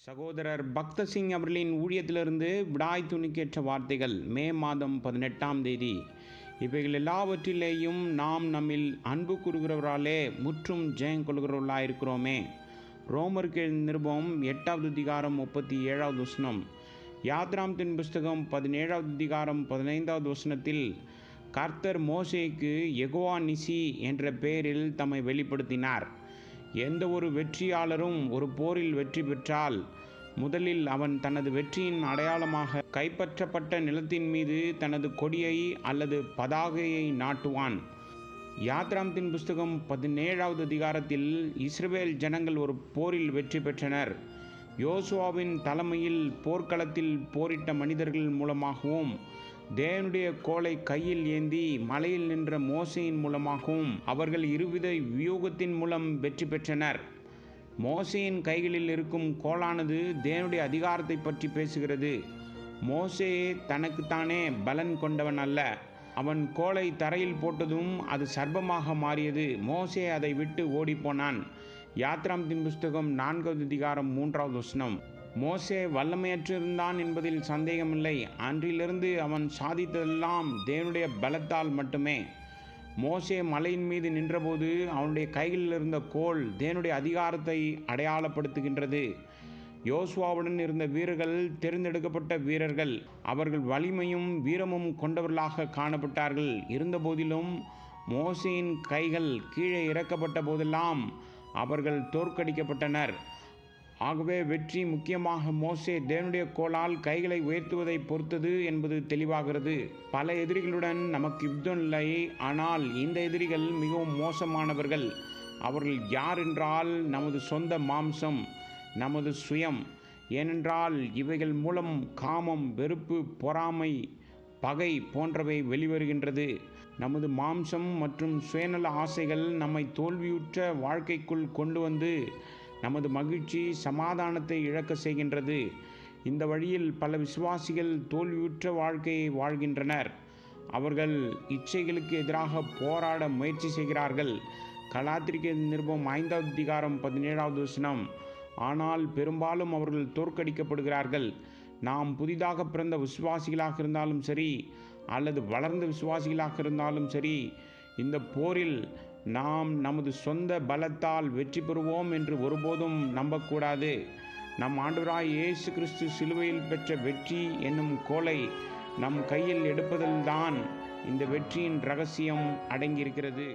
சகோதரர் பக்த சிங் அவர்களின் ஊழியத்திலிருந்து விடாய் துணிக்கேற்ற வார்த்தைகள் மே மாதம் 18ஆம் தேதி. இவைகள் எல்லாவற்றிலேயும் நாம் நம்மில் அன்பு கூறுகிறவராலே முற்றும் ஜெயம் கொள்கிறவர்களாயிருக்கிறோமே. ரோமருக்கு நிருபம் 8வது அதிகாரம் 37வது வசனம். யாத்ராமத்தின் புஸ்தகம் 17வது அதிகாரம் 15வது வசனத்தில் கர்த்தர் மோசேக்கு யெகோவா நிசி என்ற பெயரில் தம்மை வெளிப்படுத்தினார். எந்த ஒரு வெற்றியாளரும் ஒரு போரில் வெற்றி பெற்றால் முதலில் அவன் தனது வெற்றியின் அடையாளமாக கைப்பற்றப்பட்ட நிலத்தின் மீது தனது கொடியை அல்லது பதாகையை நாட்டுவான். யாத்ராமத்தின் புஸ்தகம் 17வது அதிகாரத்தில் இஸ்ரவேல் ஜனங்கள் ஒரு போரில் வெற்றி பெற்றனர். யோசுவாவின் தலைமையில் போர்க்களத்தில் போரிட்ட மனிதர்கள் மூலமாகவும் தேவனுடைய கோலை கையில் ஏந்தி மலையில் நின்ற மோசேயின் மூலமாகவும் அவர்கள் இருவித வியூகத்தின் மூலம் வெற்றி பெற்றனர். மோசேயின் கைகளில் இருக்கும் கோலானது தேவனுடைய அதிகாரத்தை பற்றி பேசுகிறது. மோசே தனக்குத்தானே பலன் கொண்டவன் அல்ல. அவன் கோலை தரையில் போட்டதும் அது சர்ப்பமாக மாறியது. மோசே அதை விட்டு ஓடிப்போனான். யாத்ராமத்தின் புஸ்தகம் 4வது அதிகாரம் 3வது வசனம். மோசே வல்லமையற்றிருந்தான் என்பதில் சந்தேகமில்லை. அன்றிலிருந்து அவன் சாதித்ததெல்லாம் தேவனுடைய பலத்தால் மட்டுமே. மோசே மலையின் மீது நின்றபோது அவனுடைய கைகளில் இருந்த கோல் தேவனுடைய அதிகாரத்தை அடையாளப்படுத்துகின்றது. யோசுவாவுடன் இருந்த வீரர்கள் தெரிந்தெடுக்கப்பட்ட வீரர்கள். அவர்கள் வலிமையும் வீரமும் கொண்டவர்களாக காணப்பட்டார்கள். இருந்தபோதிலும் மோசேயின் கைகள் கீழே இறக்கப்பட்ட போதெல்லாம் அவர்கள் தோற்கடிக்கப்பட்டனர். ஆகவே வெற்றி முக்கியமாக மோசே தேவனுடைய கோலால் கைகளை உயர்த்துவதை பொறுத்தது என்பது தெளிவாகிறது. பல எதிரிகளுடன் நமக்கு யுத்தம் இல்லை. ஆனால் இந்த எதிரிகள் மிகவும் மோசமானவர்கள். அவர்கள் யார் என்றால் நமது சொந்த மாம்சம், நமது சுயம். ஏனென்றால் இவைகள் மூலம் காமம், வெறுப்பு, பொறாமை, பகை போன்றவை வெளிவருகின்றது. நமது மாம்சம் மற்றும் சுயநல ஆசைகள் நம்மை தோல்வியுற்ற வாழ்க்கைக்குள் கொண்டு வந்து நமது மகிழ்ச்சி, சமாதானத்தை இழக்க செய்கின்றது. இந்த வழியில் பல விசுவாசிகள் தோல்வியுற்ற வாழ்க்கையை வாழ்கின்றனர். அவர்கள் இச்சைகளுக்கு எதிராக போராட முயற்சி செய்கிறார்கள். கலாத்திரிக்க நிருபம் 5வது அதிகாரம் 17வது வசனம். ஆனால் பெரும்பாலும் அவர்கள் தோற்கடிக்கப்படுகிறார்கள். நாம் புதிதாக பிறந்த விசுவாசிகளாக இருந்தாலும் சரி அல்லது வளர்ந்த விசுவாசிகளாக இருந்தாலும் சரி, இந்த போரில் நாம் நமது சொந்த பலத்தால் வெற்றி பெறுவோம் என்று ஒருபோதும் நம்பக்கூடாது. நம் ஆண்டவராய் இயேசு கிறிஸ்து சிலுவையில் பெற்ற வெற்றி என்னும் கோலை நம் கையில் எடுப்பதில்தான் இந்த வெற்றியின் இரகசியம் அடங்கியிருக்கிறது.